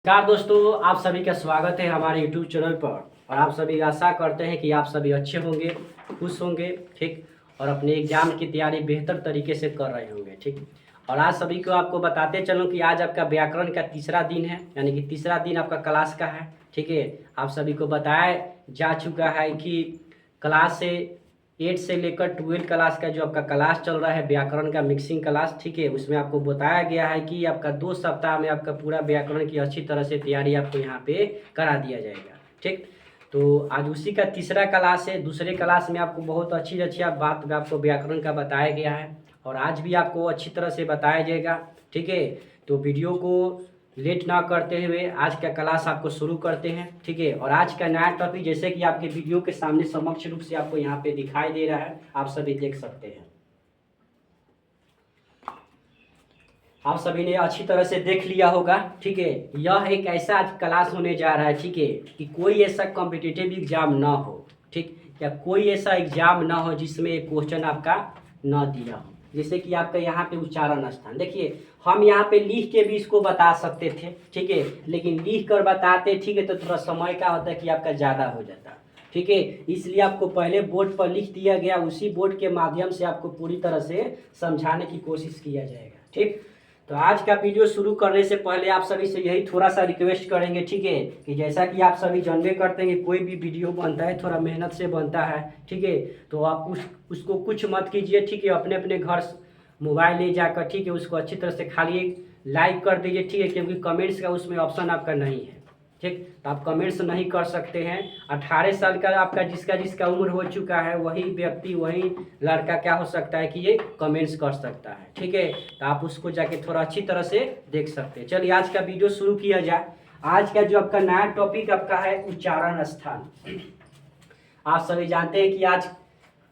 नमस्कार दोस्तों, आप सभी का स्वागत है हमारे YouTube चैनल पर। और आप सभी आशा करते हैं कि आप सभी अच्छे होंगे, खुश होंगे, ठीक, और अपने एग्जाम की तैयारी बेहतर तरीके से कर रहे होंगे, ठीक। और आज सभी को आपको बताते चलूं कि आज आपका व्याकरण का तीसरा दिन है, यानी कि तीसरा दिन आपका क्लास का है, ठीक है। आप सभी को बताया जा चुका है कि क्लास से 8 से लेकर 12 क्लास का जो आपका क्लास चल रहा है व्याकरण का मिक्सिंग क्लास, ठीक है। उसमें आपको बताया गया है कि आपका 2 सप्ताह में आपका पूरा व्याकरण की अच्छी तरह से तैयारी आपको यहाँ पे करा दिया जाएगा, ठीक। तो आज उसी का तीसरा क्लास है। दूसरे क्लास में आपको बहुत अच्छी अच्छी बात आपको व्याकरण का बताया गया है और आज भी आपको अच्छी तरह से बताया जाएगा, ठीक है। तो वीडियो को लेट ना करते हुए आज का क्लास आपको शुरू करते हैं, ठीक है। और आज का नया टॉपिक जैसे कि आपके वीडियो के सामने समक्ष रूप से आपको यहाँ पे दिखाई दे रहा है, आप सभी देख सकते हैं। आप सभी ने अच्छी तरह से देख लिया होगा, ठीक है। यह एक ऐसा आज क्लास होने जा रहा है, ठीक है, कि कोई ऐसा कॉम्पिटिटिव एग्जाम ना हो, ठीक, या कोई ऐसा एग्जाम ना हो जिसमें एक क्वेश्चन आपका ना दिया हो। जैसे कि आपका यहाँ पे उच्चारण स्थान देखिए, हम यहाँ पे लिख के भी इसको बता सकते थे, ठीक है, लेकिन लिख कर बताते, ठीक है, तो थोड़ा समय का होता है कि आपका ज़्यादा हो जाता, ठीक है। इसलिए आपको पहले बोर्ड पर लिख दिया गया, उसी बोर्ड के माध्यम से आपको पूरी तरह से समझाने की कोशिश किया जाएगा, ठीक। तो आज का वीडियो शुरू करने से पहले आप सभी से यही थोड़ा सा रिक्वेस्ट करेंगे, ठीक है, कि जैसा कि आप सभी जानबे करते हैं कि कोई भी वीडियो बनता है थोड़ा मेहनत से बनता है, ठीक है। तो आप उसको कुछ मत कीजिए, ठीक है, अपने अपने घर मोबाइल ले जाकर, ठीक है, उसको अच्छी तरह से खाली लाइक कर दीजिए, ठीक है, क्योंकि कमेंट्स का उसमें ऑप्शन आपका नहीं है, ठीक। तो आप कमेंट्स नहीं कर सकते हैं। 18 साल का आपका जिसका उम्र हो चुका है वही व्यक्ति, वही लड़का क्या हो सकता है कि ये कमेंट्स कर सकता है, ठीक है। तो आप उसको जाके थोड़ा अच्छी तरह से देख सकते हैं। चलिए आज का वीडियो शुरू किया जाए। आज का जो आपका नया टॉपिक आपका है उच्चारण स्थान। आप सभी जानते हैं कि आज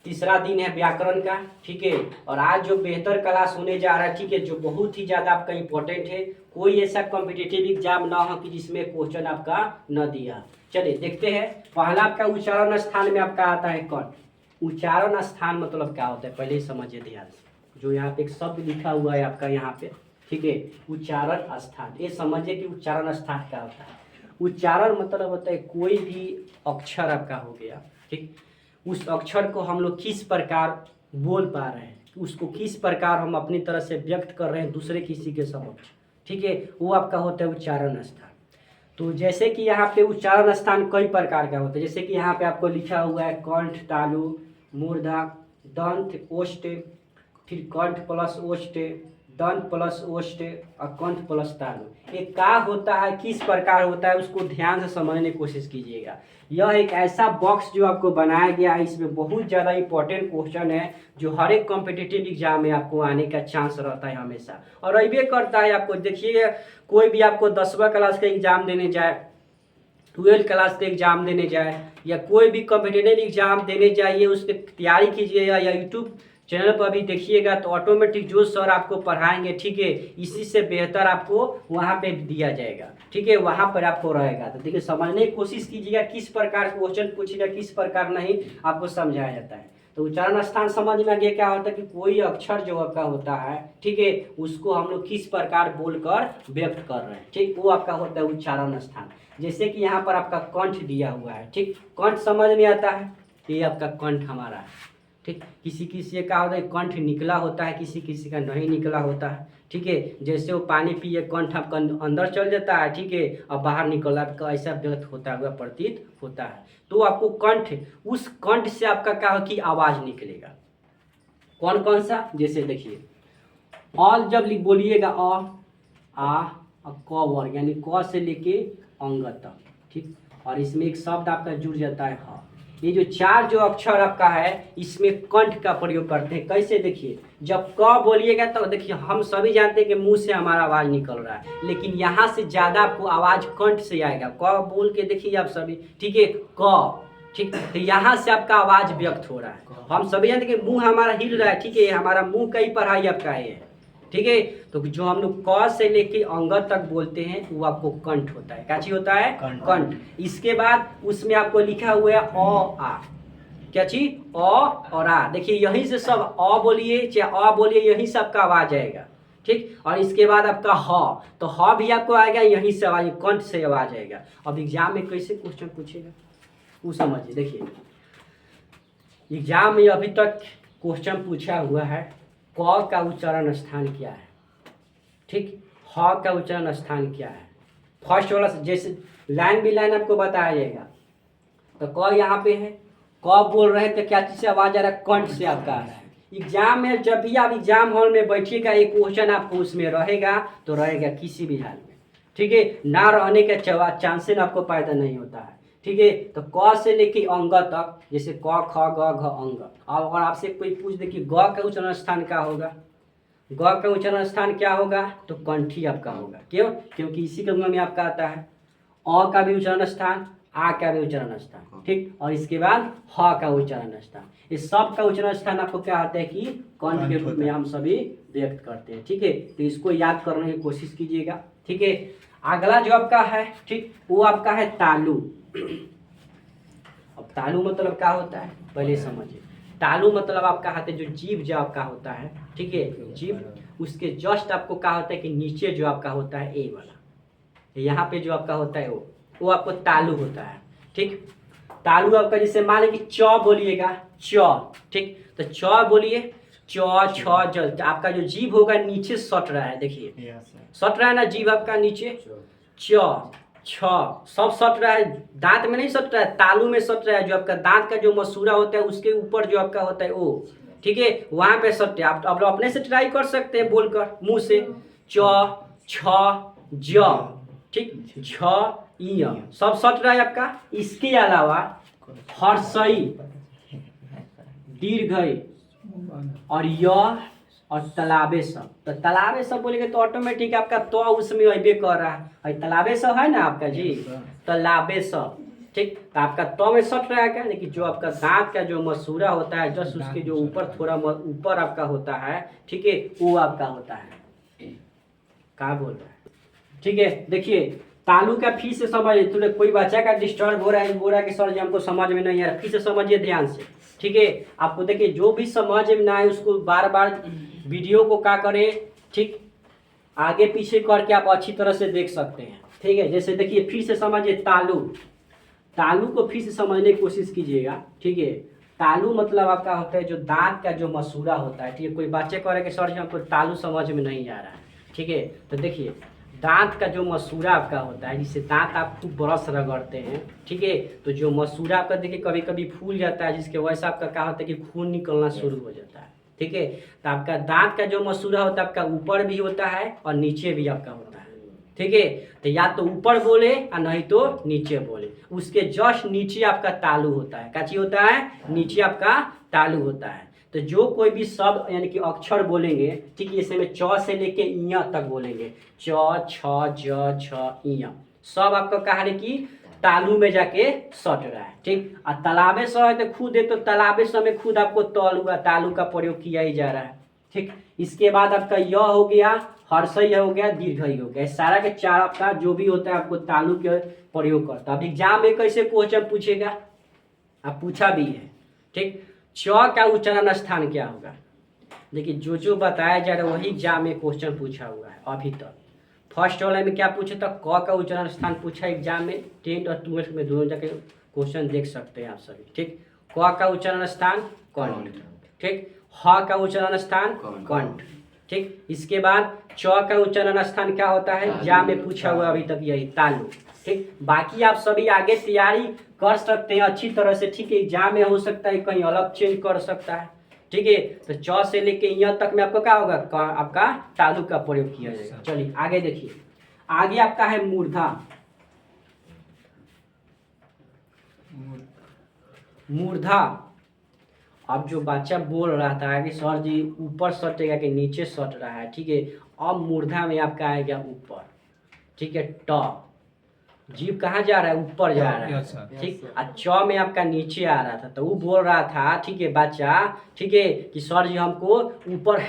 तीसरा दिन है व्याकरण का, ठीक है। और आज जो बेहतर क्लास होने जा रहा है, ठीक है, जो बहुत ही ज़्यादा आपका इम्पोर्टेंट है। कोई ऐसा कॉम्पिटिटिव एग्जाम ना हो कि जिसमें क्वेश्चन आपका न दिया। चलिए देखते हैं। पहला आपका उच्चारण स्थान में आपका आता है कौन। उच्चारण स्थान मतलब क्या होता है पहले ही समझिए ध्यान से। जो यहाँ पे एक शब्द लिखा हुआ है आपका यहाँ पे, ठीक है, उच्चारण स्थान, ये समझिए कि उच्चारण स्थान क्या होता है। उच्चारण मतलब होता है कोई भी अक्षर आपका हो गया, ठीक, उस अक्षर को हम लोग किस प्रकार बोल पा रहे हैं, उसको किस प्रकार हम अपनी तरह से व्यक्त कर रहे हैं दूसरे किसी के समक्ष, ठीक है, वो आपका होता है उच्चारण स्थान। तो जैसे कि यहाँ पे उच्चारण स्थान कई प्रकार का होता है। जैसे कि यहाँ पे आपको लिखा हुआ है कंठ, तालु, मूर्धा, दंत, ओष्ठ, फिर कंठ प्लस ओष्ठ, दंत प्लस ओष्ठ और कंठ प्लस तालु। ये क्या होता है, किस प्रकार होता है, उसको ध्यान से समझने की कोशिश कीजिएगा। यह एक ऐसा बॉक्स जो आपको बनाया गया है, इसमें बहुत ज़्यादा इंपॉर्टेंट क्वेश्चन है जो हर एक कॉम्पिटिटिव एग्जाम में आपको आने का चांस रहता है हमेशा, और अभी करता है। आपको देखिए, कोई भी आपको 10वां क्लास का एग्जाम देने जाए, 12 क्लास के एग्जाम देने जाए, या कोई भी कॉम्पिटिटिव एग्जाम देने जाइए, उसकी तैयारी कीजिएगा या यूट्यूब चैनल पर भी देखिएगा, तो ऑटोमेटिक जो सर आपको पढ़ाएंगे, ठीक है, इसी से बेहतर आपको वहाँ पे दिया जाएगा, ठीक है, वहाँ पर आपको रहेगा। तो देखिए समझने की कोशिश कीजिएगा किस प्रकार क्वेश्चन पूछेगा, किस प्रकार नहीं आपको समझाया जाता है। तो उच्चारण स्थान समझ में आ गया क्या होता है कि कोई अक्षर जो आपका होता है, ठीक है, उसको हम लोग किस प्रकार बोलकर व्यक्त कर रहे हैं, ठीक, वो आपका होता है उच्चारण स्थान। जैसे कि यहाँ पर आपका कंठ दिया हुआ है, ठीक, कंठ समझ में आता है, ये आपका कंठ हमारा है, ठीक। किसी किसी का होता है कंठ निकला होता है, किसी किसी का नहीं निकला होता है, ठीक है। जैसे वो पानी पिए कंठ आपका अंदर चल जाता है, ठीक है, और बाहर निकल आपका ऐसा व्यक्त होता हुआ प्रतीत होता है। तो आपको कंठ, उस कंठ से आपका क्या हो कि आवाज निकलेगा। कौन कौन सा, जैसे देखिए ऑल जब बोलिएगा अ, आ, क वर्ग, यानी क से लेके अंग तक, ठीक। और इसमें एक शब्द आपका जुड़ जाता है ह। ये जो चार जो अक्षर आपका है इसमें कंठ का प्रयोग करते हैं। कैसे, देखिए जब क बोलिएगा तो देखिए हम सभी जानते हैं कि मुंह से हमारा आवाज निकल रहा है, लेकिन यहाँ से ज्यादा आपको आवाज कंठ से आएगा। क बोल के देखिए आप सभी, ठीक है, क, ठीक, तो यहाँ से आपका आवाज व्यक्त हो रहा है। हम सभी जानते हैं कि मुंह हमारा हिल रहा है, ठीक है, हमारा मुंह का ही पढ़ाई आपका है, ठीक है। तो जो हम लोग क से लेके अंग तक बोलते हैं वो आपको कंठ होता है। क्या चीज होता है, कंठ। इसके बाद उसमें आपको लिखा हुआ है अ आ, क्या चीज, अ और आ। देखिए यहीं से सब अ बोलिए चाहे अ बोलिए, यहीं से आपका आवाज आएगा, ठीक। और इसके बाद आपका ह, तो ह भी आपको आएगा यहीं से आवाज, कंठ से आवाज आएगा। अब एग्जाम में कैसे क्वेश्चन पूछेगा वो समझिए। देखिए एग्जाम में अभी तक क्वेश्चन पूछा हुआ है क का उच्चारण स्थान क्या है, ठीक, ह का उच्चारण स्थान क्या है। फर्स्ट वाला जैसे लाइन बाई लाइन आपको बताया जाएगा। तो क यहाँ पे है, क बोल रहे हैं तो क्या चीज़ से आवाज आ रहा है, कंठ से आपका आ रहा है। एग्जाम में जब भी आप एग्जाम हॉल में बैठिएगा एक क्वेश्चन आपको उसमें रहेगा तो रहेगा किसी भी हाल में, ठीक है, ना रहने का चांसेस आपको पैदा नहीं होता है, ठीक है। तो क से लेके अंग तक, जैसे क ख ग घ अंग। अब अगर आपसे कोई पूछ दे कि ग का उच्चारण स्थान क्या होगा, ग का उच्चारण स्थान क्या होगा, तो कंठी आपका होगा। क्यों, क्योंकि इसी के में आपका आता है अ का भी उच्चारण स्थान, आ का भी उच्चारण स्थान, ठीक, और इसके बाद ह का उच्चारण स्थान। इस सब का उच्चारण स्थान आपको क्या आता है कि कंठ के रूप में हम सभी व्यक्त करते हैं, ठीक है। तो इसको याद करने की कोशिश कीजिएगा, ठीक है। अगला जो आपका है, ठीक, वो आपका है तालु। अब तालु मतलब क्या होता है पहले समझिए। तालु मतलब आपका हाथ जो जीभ जो आपका होता है, ठीक है, जीभ उसके जस्ट आपको क्या होता है कि नीचे जो आपका होता है ए वाला, यहाँ पे जो आपका होता है वो आपको तालु होता है, ठीक। तालु आपका जैसे मान लीजिए च बोलिएगा, च, ठीक, तो च बोलिए, च छ ज, आपका जो जीभ होगा नीचे सट रहा है, देखिए सट रहा है ना जीभ आपका नीचे, च छ सब सट रहा है, दांत में नहीं सट रहा है, तालु में सट रहा है। जो आपका दांत का जो मसूरा होता है उसके ऊपर जो आपका होता है वो, ठीक है, वहां पे सट है। आप लोग अपने से ट्राई कर सकते हैं बोलकर मुंह से, च छ ज, ठीक, झ इ सब सट रहा है आपका। इसके अलावा हर्षई, दीर्घई और य और तालाबे सब, तो तालाबे सब बोलेंगे तो ऑटोमेटिक आपका तो उसमें अबे कर रहा है, तालाबे सब है ना आपका जी, तालाबे सब, ठीक। तो आपका तो में सट रहा है क्या, लेकिन जो आपका दांत का जो मसूरा होता है जस्ट उसके जो ऊपर थोड़ा ऊपर आपका होता है, ठीक है, वो आपका होता है, क्या बोल रहा है, ठीक है। देखिए तालु का फिर से समझिए, थोड़े कोई बच्चा का डिस्टर्ब हो रहा है, बोल रहा है कि सर जी हमको समझ में नहीं आ रहा, फिर से समझिए ध्यान से, ठीक है। आपको देखिए जो भी समझ में ना आए उसको बार बार वीडियो को क्या करें, ठीक, आगे पीछे करके आप अच्छी तरह से देख सकते हैं, ठीक है। जैसे देखिए फिर से समझिए तालु, तालु को फिर से समझने की कोशिश कीजिएगा, ठीक है। तालु मतलब आपका होता है जो दांत का जो मसूरा होता है, ठीक है। कोई बच्चे कह रहे हैं कि सर जी हमको तालु समझ में नहीं आ रहा है, ठीक है। तो देखिए दांत का जो मसूरा आपका होता है, जिससे दांत आप खूब ब्रश रगड़ते हैं, ठीक है, तो जो मसूरा आपका देखिए कभी कभी फूल जाता है, जिसके वजह से आपका क्या होता है कि खून निकलना शुरू हो जाता है, ठीक है। तो आपका दांत का जो मसूरा होता है आपका ऊपर भी होता है और नीचे भी आपका होता है, ठीक है। तो या तो ऊपर बोले और नहीं तो नीचे बोले, उसके जस्ट नीचे आपका तालु होता है, क्या चीज होता है, नीचे आपका तालु होता है। तो जो कोई भी शब्द यानी कि अक्षर बोलेंगे, ठीक है, जैसे में च से लेके इया तक बोलेंगे, च छ ज छ इया, सब आपका कहा है कि तालु में जाके सट रहा है, ठीक। और तालाबे स है तो खुद है, तो तालाबे स में खुद आपको तालु का प्रयोग किया ही जा रहा है, ठीक। इसके बाद आपका य हो गया, हर्षई हो गया, दीर्घई हो गया, सारा के चार आपका जो भी होता है आपको तालु के प्रयोग करता है। अब एग्जाम में कैसे क्वेश्चन पूछेगा, आप पूछा भी है, ठीक। च का उच्चारण स्थान क्या होगा, देखिए जो बताया जा रहा है वही एग्जाम में क्वेश्चन पूछा हुआ है अभी तक। फर्स्ट वाला में क्या पूछा था, क का उच्चारण स्थान पूछा एग्जाम में, 10th और 12th में दोनों जाके क्वेश्चन देख सकते हैं आप सभी, ठीक। क का उच्चारण स्थान कंठ, ठीक, ह का उच्चारण स्थान कंठ, ठीक। इसके बाद च का उच्चारण स्थान क्या होता है, एग्जाम में पूछा हुआ अभी तक यही तालु, ठीक। बाकी आप सभी आगे तैयारी कर सकते हैं अच्छी तरह से, ठीक है। एग्जाम में हो सकता है कहीं अलग चेंज कर सकता है, ठीक है। तो च से लेके यहाँ तक में आपको क्या होगा, आपका तालु का प्रयोग किया जाएगा। चलिए आगे देखिए, आगे आपका है मूर्धा। मूर्धा, अब जो बच्चा बोल रहा था कि सर जी ऊपर सटेगा कि नीचे सट रहा है, ठीक है। अब मूर्धा में आपका आएगा ऊपर, ठीक है। ट, जीभ कहाँ जा रहा है, ऊपर जा रहा है, ठीक। और च में आपका नीचे आ रहा था, तो वो बोल रहा था, ठीक है बच्चा, ठीक है, कि सर जी हमको ऊपर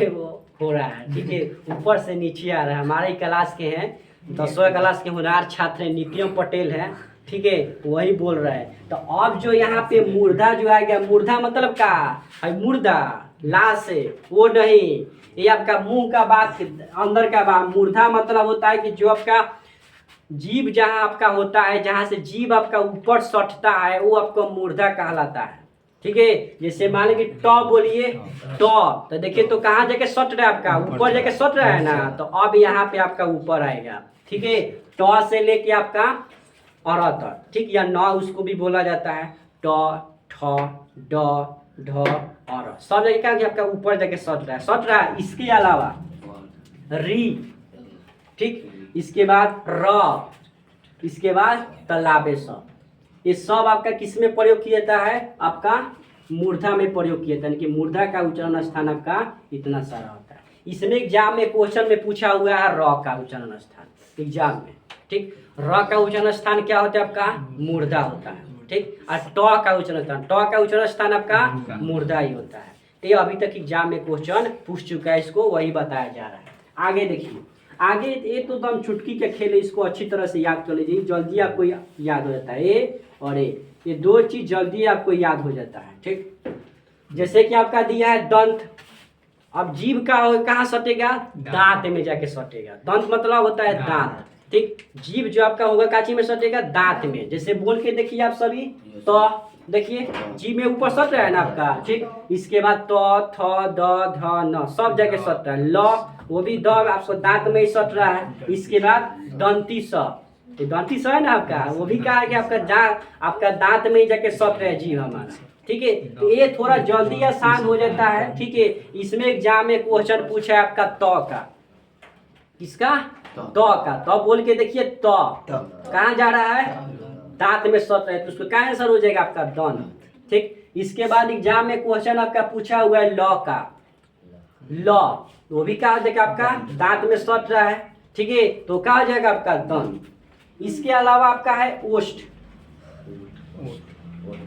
हो रहा है, ठीक है, ऊपर से नीचे आ रहा है। हमारे क्लास के हैं 10वीं क्लास के होनहार छात्र हैं, नित्यम पटेल हैं, ठीक है, वही बोल रहा है। तो अब जो यहाँ पे मूर्धा जो आएगा, मूर्धा मतलब क्या है, मुर्दा, ला से, वो नहीं। ये आपका मुंह का बात, अंदर का बात। मूर्धा मतलब होता है कि जो आपका जीभ जहाँ आपका होता है, जहाँ से जीभ आपका ऊपर सटता है, वो आपका मूर्धा कहलाता है। ठीक है, जैसे मान लीजिए टॉ बोलिए, टॉ, तो देखिए तो कहाँ जाके सट रहा है आपका, ऊपर जाके सट रहा है ना, तो अब यहाँ पे आपका ऊपर आएगा। ठीक है, टॉ से लेके आपका और तक, ठीक, या नौ उसको भी बोला जाता है, टॉ, ठ, ड, ढ और सब जगह क्या आपका ऊपर जाके सट रहा है, सट रहा है। इसके अलावा री, ठीक, इसके बाद र, इसके बाद तलाबे स, ये सब आपका किस में प्रयोग किया जाता है, आपका मूर्धा में प्रयोग किया जाता है। कि मूर्धा का उच्चारण स्थान आपका इतना सारा होता है। इसमें एग्जाम में क्वेश्चन में पूछा हुआ है र का उच्चारण स्थान एग्जाम में। ठीक, र का उच्चारण स्थान क्या होता है आपका, मूर्धा होता है। ठीक, और ट का उच्चारण स्थान, ट का उच्चारण स्थान आपका मूर्धा ही होता है। तो ये अभी तक एग्जाम में क्वेश्चन पूछ चुका है, इसको वही बताया जा रहा है। आगे देखिए, आगे ये तो एकदम चुटकी के खेल है, इसको अच्छी तरह से याद कर लीजिए, जल्दी आपको याद हो जाता है। ए और ये दो चीज जल्दी आपको याद हो जाता है। ठीक, जैसे कि आपका दिया है दंत, अब जीभ का कहाँ सटेगा, दांत में जाके सटेगा। दंत मतलब होता है दांत। ठीक, जीभ जो आपका होगा काची में सटेगा, दांत में। जैसे बोल के देखिए आप सभी, तो देखिए जीभ में ऊपर सट रहा है ना आपका। ठीक, इसके बाद त, थ, द, ध, न सब जगह सट रहा है। ल, वो भी द आपको दांत में ही सट रहा है। इसके बाद दंती स, दंती स है ना आपका, वो भी कहा है कि आपका दांत में ही जाके सट रहा है जीभ हमारा। ठीक है, तो ये थोड़ा जल्दी आसान हो जाता है। ठीक है, इसमें एग्जाम में क्वेश्चन पूछा है आपका त का, किसका, त का। त बोल के देखिए, त कहाँ जा रहा है, दांत में सट रहा है, तो उसको क्या आंसर हो जाएगा आपका, दंत। ठीक, इसके बाद एग्जाम में क्वेश्चन आपका पूछा हुआ है ल का, ल, वो भी क्या हो जाएगा आपका, दांत में सट रहा है। ठीक है, तो क्या हो जाएगा आपका, दंत। इसके अलावा आपका है ओष्ठ,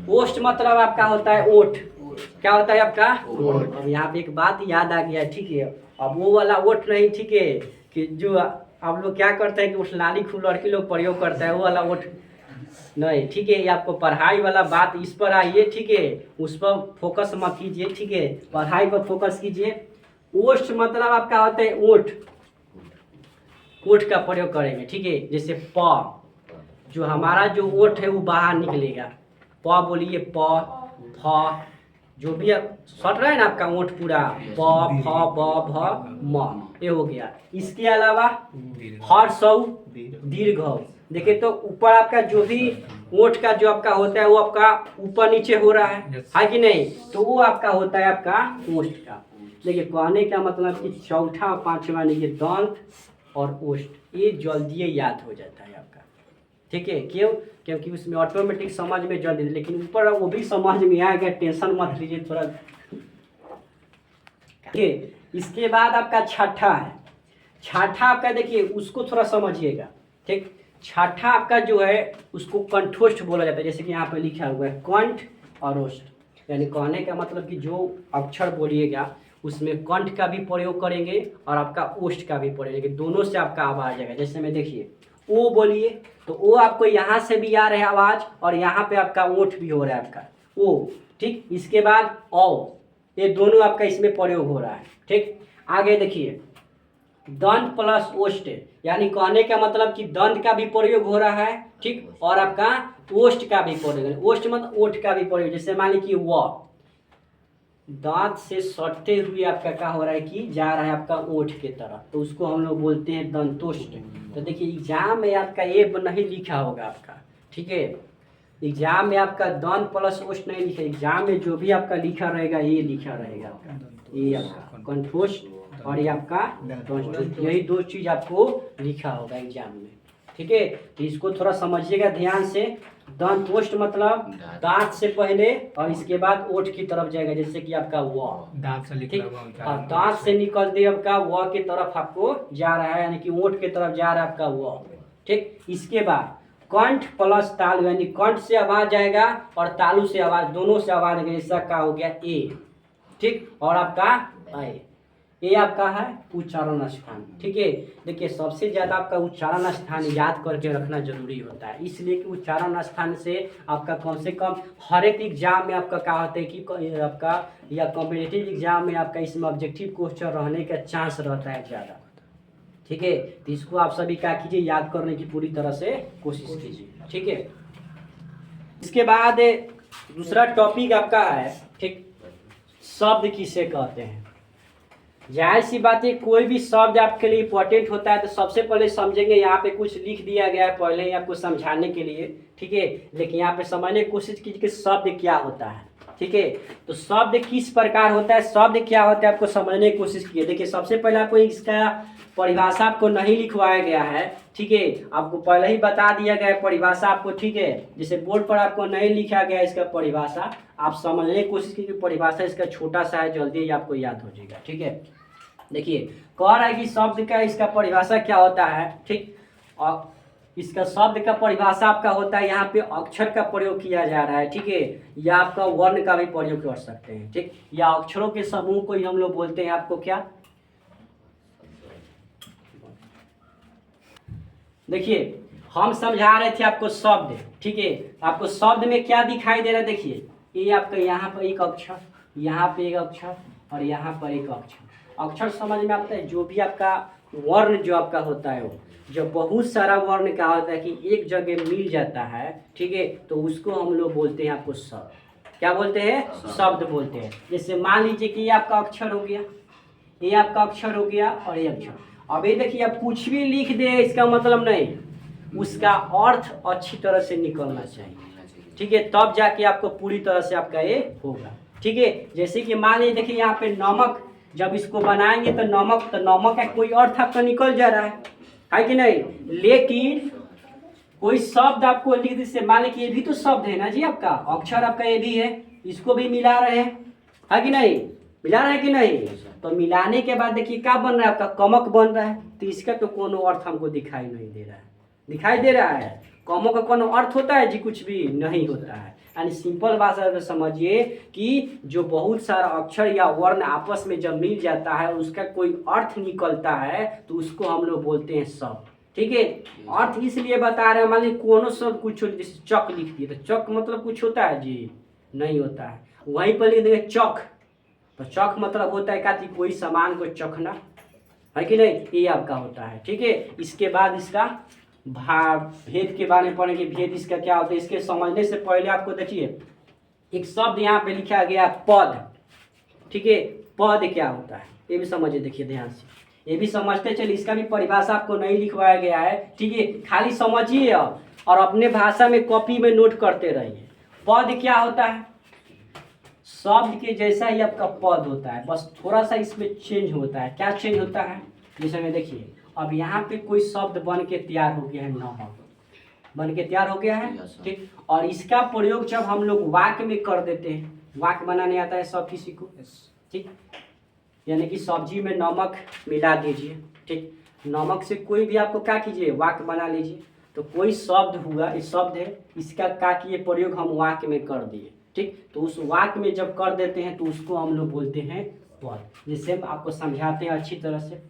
ओष्ठ मतलब आपका होता है ओठ। क्या होता है आपका, ओठ। अब यहाँ पे एक बात याद आ गया। ठीक है, अब वो वाला ओठ नहीं, ठीक है, कि जो आप लोग क्या करते हैं कि उस लाली खूब लड़की लोग प्रयोग करता है, वो वाला ओठ नहीं। ठीक है, ये आपको पढ़ाई वाला बात इस पर आइए। ठीक है, उस पर फोकस मत कीजिए। ठीक है, पढ़ाई पर फोकस कीजिए। ओष्ठ मतलब आपका होता है ओठ, ओठ का प्रयोग करेंगे। ठीक है, जैसे प, जो हमारा जो ओठ है वो बाहर निकलेगा। प बोलिए, प, फ, जो भी सट रहा है ना आपका ओठ पूरा, प, फ, ब, भ, म, ये हो गया। इसके अलावा हर्षौ, दीर्घ। देखिए तो ऊपर आपका जो भी ओठ का जो आपका होता है वो आपका ऊपर नीचे हो रहा है कि नहीं, तो वो आपका होता है आपका ओष्ठ का। देखिए कहने का मतलब कि चौथा और पांचवा देखिए दंत और ओष्ठ, ये जल्दी याद हो जाता है आपका। ठीक है, क्यों, क्योंकि उसमें ऑटोमेटिक समझ में जल्दी, लेकिन ऊपर वो भी समझ में आएगा, टेंशन मत लीजिए थोड़ा। इसके बाद आपका छठा है, छठा आपका देखिए उसको थोड़ा समझिएगा। ठीक, छठा आपका जो है उसको कंठोष्ठ बोला जाता है। जैसे कि यहाँ पे लिखा हुआ है कंठ और ओष्ठ, यानी कहने का मतलब कि जो अक्षर बोलिएगा उसमें कंठ का भी प्रयोग करेंगे और आपका ओष्ठ का भी प्रयोग करेंगे, दोनों से आपका आवाज आएगा। जैसे में देखिए ओ बोलिए, तो ओ आपको यहाँ से भी आ रहा है आवाज और यहाँ पे आपका ओठ भी हो रहा है आपका ओ। ठीक, इसके बाद औ, ये दोनों आपका इसमें प्रयोग हो रहा है। ठीक, आगे देखिए दंत प्लस ओष्ठ, यानी कहने का मतलब कि दंत का भी प्रयोग हो रहा है। ठीक, और आपका ओष्ठ का भी प्रयोग, ओष्ठ मतलब ओठ का भी प्रयोग। जैसे मान लीजिए वो दांत से सटते हुए आपका क्या हो रहा है कि जा रहा है आपका ओठ के तरफ, तो उसको हम लोग बोलते हैं दंतोष्ठ। तो देखिए एग्जाम में आपका ये नहीं लिखा होगा आपका। ठीक है, एग्जाम में आपका दंत प्लस ओष्ठ नहीं लिखा, एग्जाम में जो भी आपका लिखा रहेगा ये लिखा रहेगा आपका, ये आपका कंठोष्ठ और ये आपका दंतोष्ठ, यही दो चीज आपको लिखा होगा एग्जाम में। ठीक है, तो इसको थोड़ा समझिएगा ध्यान से। दंतोष्ठ मतलब दांत से पहले और इसके बाद ओठ की तरफ जाएगा, जैसे कि आपका व, दांत से और दांत से निकलते आपका व की तरफ आपको जा रहा है, यानी कि ओठ की तरफ जा रहा है आपका व। ठीक, इसके बाद कंठ प्लस तालु, यानी कंठ से आवाज आएगा और तालु से आवाज, दोनों से आवाज आएगा। जैसा का हो गया ए। ठीक, और आपका ए, ये आपका है उच्चारण स्थान। ठीक है, देखिए सबसे ज़्यादा आपका उच्चारण स्थान याद करके रखना जरूरी होता है, इसलिए कि उच्चारण स्थान से आपका कम से कम हर एक एग्जाम में आपका क्या होता है कि आपका या कॉम्पिटिटिव एग्जाम में आपका इसमें ऑब्जेक्टिव क्वेश्चन रहने का चांस रहता है ज़्यादा। ठीक है, तो इसको आप सभी क्या कीजिए, याद करने की पूरी तरह से कोशिश कीजिए। ठीक है, इसके बाद दूसरा टॉपिक आपका है, ठीक, शब्द किसे कहते हैं। जाहिर सी बात है, कोई भी शब्द आपके लिए इंपॉर्टेंट होता है तो सबसे पहले समझेंगे, यहाँ पे कुछ लिख दिया गया है पहले ही आपको समझाने के लिए। ठीक है, लेकिन यहाँ पे समझने की कोशिश कीजिए कि शब्द क्या होता है। ठीक है, तो शब्द किस प्रकार होता है, शब्द क्या होता है, आपको समझने की कोशिश कीजिए। देखिए सबसे पहले आपको इसका परिभाषा आपको नहीं लिखवाया गया है। ठीक है, आपको पहले ही बता दिया गया है परिभाषा आपको। ठीक है, जैसे बोर्ड पर आपको नहीं लिखा गया इसका परिभाषा, आप समझने की कोशिश कीजिए। परिभाषा इसका छोटा सा है, जल्दी ही आपको याद हो जाएगा। ठीक है, देखिए कह रहा है कि शब्द का इसका परिभाषा क्या होता है। ठीक, और इसका शब्द का परिभाषा आपका होता है, यहाँ पे अक्षर का प्रयोग किया जा रहा है। ठीक है, या आपका वर्ण का भी प्रयोग कर सकते हैं। ठीक, या अक्षरों के समूह को ही हम लोग बोलते हैं आपको क्या। देखिए हम समझा रहे थे आपको शब्द। ठीक है, आपको शब्द में क्या दिखाई दे रहा है, देखिए ये आपका यहाँ पर एक अक्षर, यहाँ पे एक अक्षर और यहाँ पर एक अक्षर। अक्षर समझ में आता है, जो भी आपका वर्ण जो आपका होता है, वो जो बहुत सारा वर्ण का होता है कि एक जगह मिल जाता है। ठीक है, तो उसको हम लोग बोलते हैं आपको शब्द। क्या बोलते हैं, शब्द बोलते हैं। जैसे मान लीजिए कि ये आपका अक्षर हो गया, ये आपका अक्षर हो गया और ये अक्षर। अब ये देखिए, आप कुछ भी लिख दे इसका मतलब नहीं, उसका अर्थ अच्छी तरह से निकलना चाहिए। ठीक है, तब जाके आपको पूरी तरह से आपका ये होगा। ठीक है, जैसे कि मान लीजिए देखिए यहाँ पे नमक, जब इसको बनाएंगे तो नमक का कोई अर्थ आपका निकल जा रहा है कि नहीं। लेकिन कोई शब्द आपको लिख दीजिए, मान लीजिए ये भी तो शब्द है ना जी, आपका अक्षर आपका ये भी है, इसको भी मिला रहे हैं, है कि नहीं, मिला रहे हैं कि नहीं। तो मिलाने के बाद देखिए क्या बन रहा है, आपका कमक बन रहा है। तो इसका तो कोनो अर्थ हमको दिखाई नहीं दे रहा है। दिखाई दे रहा है, कमक का कोनो अर्थ होता है जी, कुछ भी नहीं होता है। यानी सिंपल भाषा में समझिए कि जो बहुत सारा अक्षर या वर्ण आपस में जब मिल जाता है, उसका कोई अर्थ निकलता है, तो उसको हम लोग बोलते हैं शब्द। ठीक है, अर्थ इसलिए बता रहे हैं, मान लीजिए कोनो शब्द कुछ, जैसे चक लिख दिए, तो चक मतलब कुछ होता है जी, नहीं होता है। वहीं पर लिख देंगे चक, तो चक मतलब होता है क्या, कोई सामान को चखना, है कि नहीं, ये आपका होता है। ठीक है, इसके बाद इसका भेद के बारे में पढ़ेंगे। भेद इसका क्या होता है, इसके समझने से पहले आपको देखिए एक शब्द यहाँ पे लिखा गया पद। ठीक है, पद क्या होता है ये भी समझिए, देखिए ध्यान से, ये भी समझते चलिए। इसका भी परिभाषा आपको नहीं लिखवाया गया है। ठीक है, खाली समझिए और अपने भाषा में कॉपी में नोट करते रहिए। पद क्या होता है, शब्द के जैसा ही आपका पद होता है, बस थोड़ा सा इसमें चेंज होता है। क्या चेंज होता है, जैसे में देखिए अब यहाँ पे कोई शब्द बन के तैयार हो गया है, नमक बन के तैयार हो गया है। ठीक, और इसका प्रयोग जब हम लोग वाक्य में कर देते हैं, वाक्य बनाने आता है सब किसी को। ठीक, यानी कि सब्जी में नमक मिला दीजिए। ठीक, नमक से कोई भी आपको क्या कीजिए, वाक्य बना लीजिए। तो कोई शब्द हुआ, इस शब्द है, इसका क्या किए प्रयोग, हम वाक्य में कर दिए। ठीक, तो उस वाक्य में जब कर देते हैं तो उसको हम लोग बोलते हैं पद। जैसे हम आपको समझाते हैं अच्छी तरह से,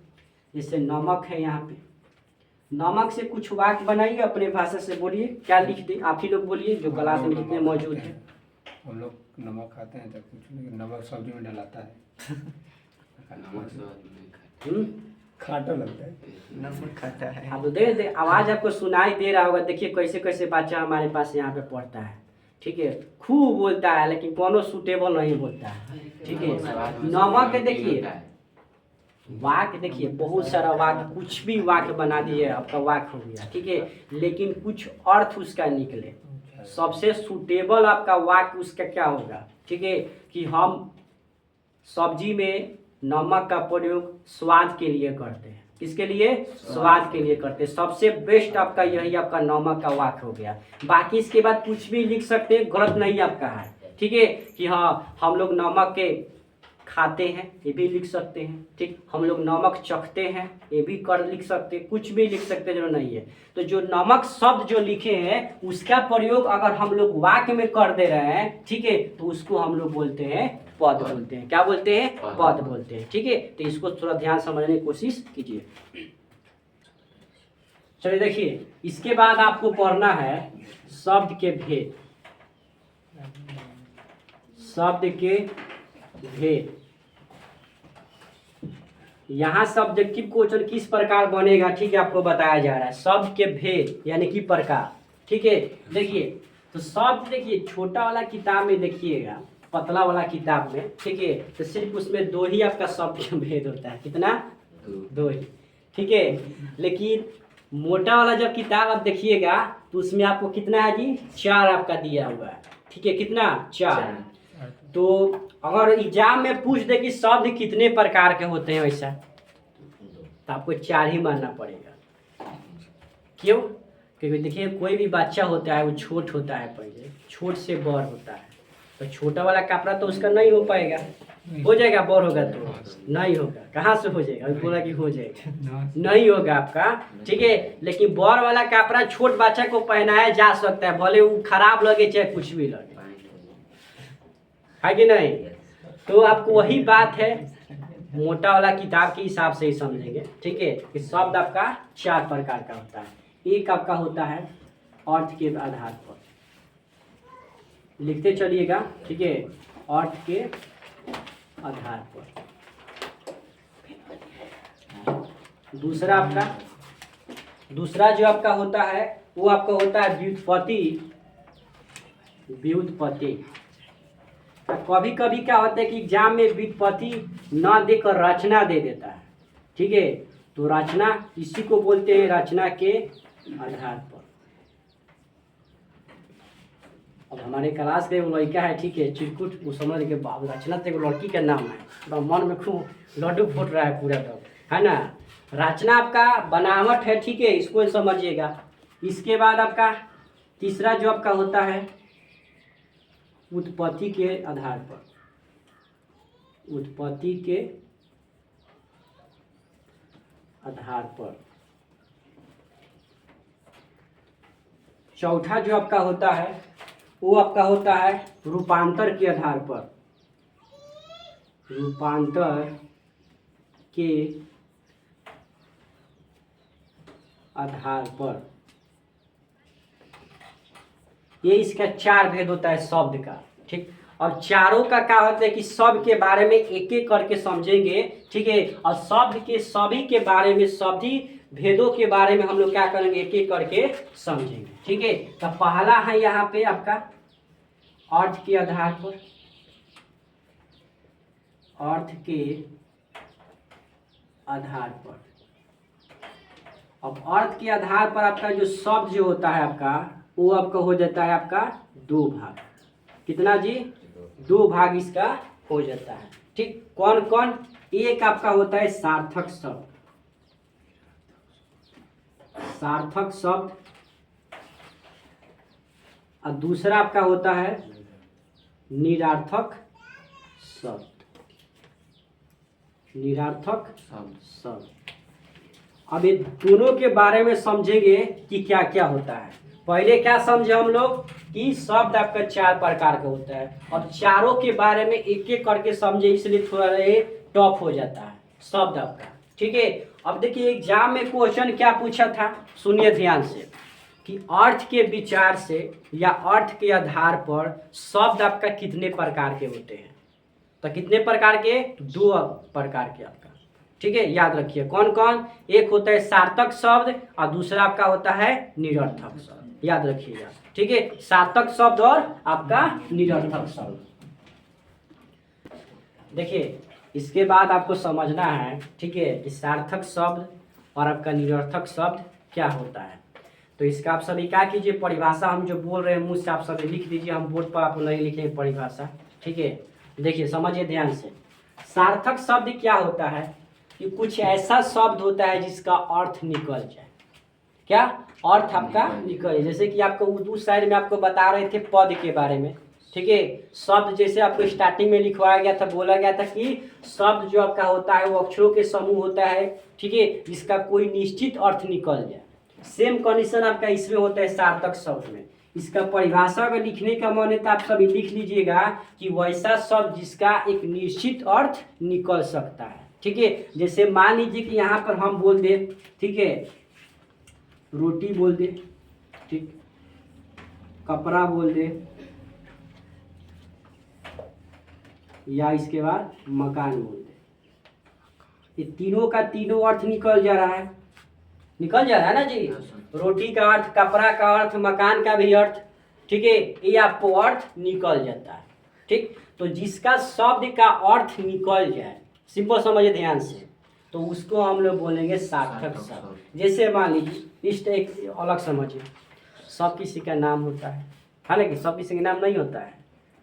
जैसे नमक है, यहाँ पे नमक से कुछ वाक्य बनाइए, अपने भाषा से बोलिए, क्या लिख दे, आप ही लोग बोलिए जो क्लास में जितने मौजूद हैं। हम लोग नमक खाते हैं तो कुछ नहीं, नमक सब्जी में डलाता है। खाटा लगता है, नमक खाता है। आप दे आवाज़ आपको सुनाई दे रहा होगा। देखिए कैसे कैसे बच्चा हमारे पास यहाँ पे पढ़ता है। ठीक है, खूब बोलता है लेकिन कोनो सूटेबल नहीं बोलता है। ठीक है, नमक देखिए, वाक्य देखिए बहुत सारा वाक्य, कुछ भी वाक्य बना दिए, आपका वाक्य हो गया। ठीक है, लेकिन कुछ अर्थ उसका निकले, सबसे सूटेबल आपका वाक्य उसका क्या होगा। ठीक है, कि हम सब्जी में नमक का प्रयोग स्वाद के लिए करते हैं। किसके लिए, स्वाद के लिए करते हैं। सबसे बेस्ट आपका यही आपका नमक का वाक्य हो गया। बाकी इसके बाद कुछ भी लिख सकते हैं, गलत नहीं आपका है। ठीक है, कि हाँ हम लोग नमक के खाते हैं, ये भी लिख सकते हैं। ठीक, हम लोग नमक चखते हैं, ये भी कर लिख सकते हैं, कुछ भी लिख सकते हैं, जो नहीं है। तो जो नमक शब्द जो लिखे हैं उसका प्रयोग अगर हम लोग वाक्य में कर दे रहे हैं, ठीक है, तो उसको हम लोग बोलते हैं पद बोलते हैं। क्या बोलते हैं? पद बोलते हैं। ठीक है, तो इसको थोड़ा ध्यान समझने की कोशिश कीजिए। चलिए देखिए, इसके बाद आपको पढ़ना है शब्द के भेद। शब्द के भेद, यहाँ सब्जेक्टिव क्वेश्चन किस प्रकार बनेगा, ठीक है, आपको बताया जा रहा है। शब्द के भेद यानी कि प्रकार। ठीक है, देखिए तो शब्द, देखिए छोटा वाला किताब में देखिएगा, पतला वाला किताब में, ठीक है, तो सिर्फ उसमें 2 ही आपका शब्द का भेद होता है। कितना? 2 ही। ठीक है, लेकिन मोटा वाला जब किताब आप देखिएगा तो उसमें आपको कितना है जी? 4 आपका दिया हुआ है। ठीक है, कितना? 4। तो अगर एग्जाम में पूछ दे कि शब्द कितने प्रकार के होते हैं वैसा, तो आपको 4 ही मानना पड़ेगा। क्यों? क्योंकि देखिए कोई भी बच्चा होता है वो छोट होता है, पहले छोट से बड़ होता है, तो छोटा वाला कपड़ा तो उसका नहीं हो पाएगा। हो जाएगा? बड़ होगा तो नहीं होगा। कहाँ से हो जाएगा? अभी बोला कि हो जाएगा, नहीं होगा आपका। ठीक है, लेकिन बड़ वाला कपड़ा छोट बच्चा को पहनाया जा सकता है, भले वो खराब लगे चाहे कुछ भी लगे, है कि नहीं? तो आपको वही बात है, मोटा वाला किताब के हिसाब से ही समझेंगे। ठीक है, कि शब्द आपका 4 प्रकार का होता है। एक आपका होता है अर्थ के आधार पर, लिखते चलिएगा। ठीक है, अर्थ के आधार पर। दूसरा जो आपका होता है वो आपका होता है व्युत्पत्ति। व्युत्पत्ति कभी कभी क्या होता है कि एग्जाम में व्युत्पत्ति न देकर रचना दे देता है। ठीक है, तो रचना इसी को बोलते हैं रचना के आधार पर। अब हमारे क्लास के वो लड़का है, ठीक है, चिरकुट, वो समझ के बाबू रचना तो लड़की का नाम है, तो मन में खूब लड्डू फूट रहा है पूरा, तो है ना। रचना आपका बनावट है, ठीक है, इसको समझिएगा। इसके बाद आपका तीसरा जो आपका होता है उत्पत्ति के आधार पर। उत्पत्ति के आधार पर। चौथा जो आपका होता है वो आपका होता है रूपांतर के आधार पर। रूपांतर के आधार पर। ये इसका 4 भेद होता है शब्द का। ठीक, और चारों का क्या होता है कि शब्द के बारे में एक एक करके समझेंगे। ठीक है, और शब्द के सभी के बारे में, सभी भेदों के बारे में हम लोग क्या करेंगे, एक एक करके समझेंगे। ठीक है, तो पहला है यहाँ पे आपका अर्थ के आधार पर। अर्थ के आधार पर। अब अर्थ के आधार पर आपका जो शब्द जो होता है आपका, वो आपका हो जाता है आपका 2 भाग। कितना जी? 2 भाग इसका हो जाता है। ठीक, कौन कौन? एक आपका होता है सार्थक शब्द। सार्थक शब्द। और दूसरा आपका होता है निरार्थक शब्द। निरार्थक शब्द। अब ये दोनों के बारे में समझेंगे कि क्या क्या होता है। पहले क्या समझे हम लोग कि शब्द आपका 4 प्रकार का होता है, और चारों के बारे में एक एक करके समझे, इसलिए थोड़ा ये टफ हो जाता है शब्द आपका। ठीक है, अब देखिए एग्जाम में क्वेश्चन क्या पूछा था, सुनिए ध्यान से, कि अर्थ के विचार से या अर्थ के आधार पर शब्द आपका कितने प्रकार के होते हैं। तो कितने प्रकार के? 2 प्रकार के आपका। ठीक है, याद रखिए कौन कौन। एक होता है सार्थक शब्द और दूसरा आपका होता है निरर्थक शब्द। याद रखिएगा। ठीक है, सार्थक शब्द और आपका निरर्थक शब्द। देखिए इसके बाद आपको समझना है, ठीक है, कि सार्थक शब्द और आपका निरर्थक शब्द क्या होता है। तो इसका आप सभी क्या कीजिए, परिभाषा हम जो बोल रहे हैं मुझसे आप सभी लिख दीजिए, हम बोर्ड पर आप नहीं लिखेंगे परिभाषा। ठीक है, देखिए समझिए ध्यान से। सार्थक शब्द क्या होता है कि कुछ ऐसा शब्द होता है जिसका अर्थ निकल जाए। क्या अर्थ आपका निकल जाए? जैसे कि आपको उर्दू साइड में आपको बता रहे थे पद के बारे में। ठीक है, शब्द जैसे आपको स्टार्टिंग में लिखवाया गया था, बोला गया था कि शब्द जो आपका होता है वो अक्षरों के समूह होता है, ठीक है, जिसका कोई निश्चित अर्थ निकल जाए। सेम कंडीशन आपका इसमें होता है सार्थक शब्द में। इसका परिभाषा अगर लिखने का मन है तो आप सभी लिख लीजिएगा कि वैसा शब्द जिसका एक निश्चित अर्थ निकल सकता है। ठीक है, जैसे मान लीजिए कि यहाँ पर हम बोल दे, ठीक है, रोटी बोल दे, ठीक, कपड़ा बोल दे, या इसके बाद मकान बोल दे। ये तीनों का तीनों अर्थ निकल जा रहा है, निकल जा रहा है ना जी। रोटी का अर्थ, कपड़ा का अर्थ, मकान का भी अर्थ, ठीक है, ये आपको अर्थ निकल जाता है। ठीक, तो जिसका शब्द का अर्थ निकल जाए, सिंपल समझिए ध्यान से, तो उसको हम लोग बोलेंगे सार्थक शब्द। जैसे मान लीजिए इष्ट, एक अलग समझिए, सब किसी का नाम होता है, हालांकि सब किसी का नाम नहीं होता है,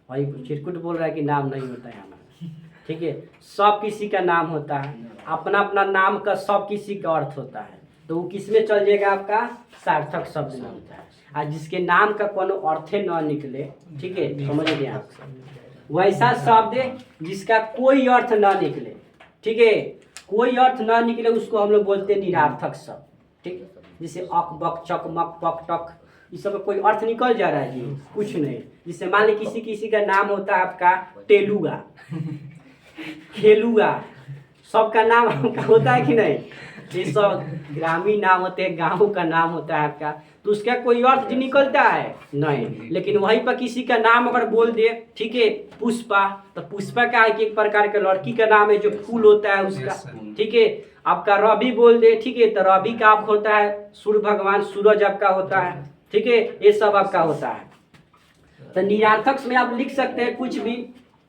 भाई चिरकुट बोल रहा है कि नाम नहीं होता है हमारा, ठीक है, सब किसी का नाम होता है, अपना अपना नाम का सब किसी का अर्थ होता है, तो वो किस में चल जाएगा, आपका सार्थक शब्द में होता है। और जिसके नाम का कोनो अर्थ न निकले, ठीक है, समझिए आप, वैसा शब्द जिसका कोई अर्थ न निकले, ठीक है, कोई अर्थ न निकले, उसको हम लोग बोलते हैं निरार्थक शब्द। ठीक, जैसे अक बक चक मक पक टक, इस सब का कोई अर्थ निकल जा रहा है जी, कुछ नहीं। जैसे मान ली किसी किसी का नाम होता है आपका टेलुगा, खेलुगा, सबका नाम आपका होता है कि नहीं, ये सब ग्रामीण नाम होते हैं, गाँव का नाम होता है आपका, तो उसका कोई अर्थ निकलता है नहीं। लेकिन वहीं पर किसी का नाम अगर बोल दे, ठीक है, पुष्पा, तो पुष्पा का एक प्रकार का लड़की का नाम है जो फूल होता है उसका, ठीक है। आपका रवि बोल दे, ठीक है, तो रवि का आप होता है सूर्य भगवान, सूरज आपका होता है, ठीक है, ये सब आपका होता है। तो निरार्थक में आप लिख सकते हैं कुछ भी,